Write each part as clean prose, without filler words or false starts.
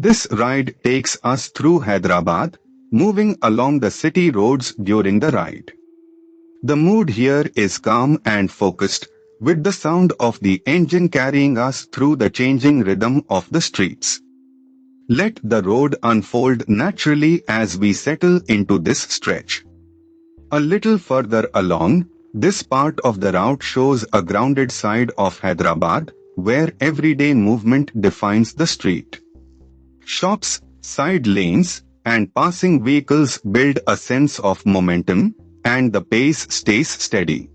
This ride takes us through Hyderabad, moving along the city roads during the ride. The mood here is calm and focused, with the sound of the engine carrying us through the changing rhythm of the streets. Let the road unfold naturally as we settle into this stretch. A little further along, this part of the route shows a grounded side of Hyderabad, where everyday movement defines the street. Shops, side lanes, and passing vehicles build a sense of momentum, and the pace stays steady.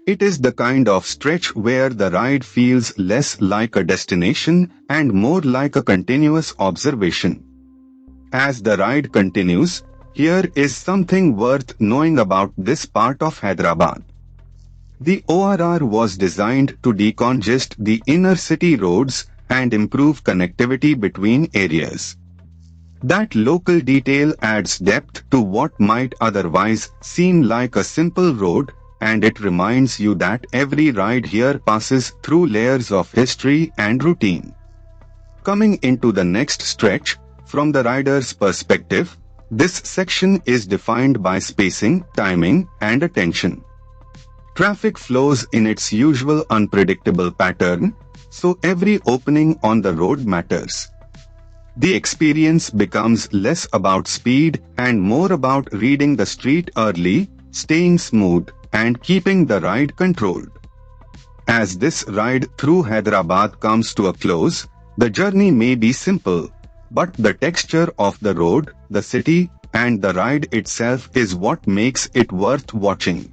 It is the kind of stretch where the ride feels less like a destination and more like a continuous observation. As the ride continues, here is something worth knowing about this part of Hyderabad. The ORR was designed to decongest the inner city roads and improve connectivity between areas. That local detail adds depth to what might otherwise seem like a simple road, and it reminds you that every ride here passes through layers of history and routine. Coming into the next stretch, from the rider's perspective, this section is defined by spacing, timing, and attention. Traffic flows in its usual unpredictable pattern, so every opening on the road matters. The experience becomes less about speed and more about reading the street early, staying smooth, and keeping the ride controlled. As this ride through Hyderabad comes to a close, the journey may be simple, but the texture of the road, the city, and the ride itself is what makes it worth watching.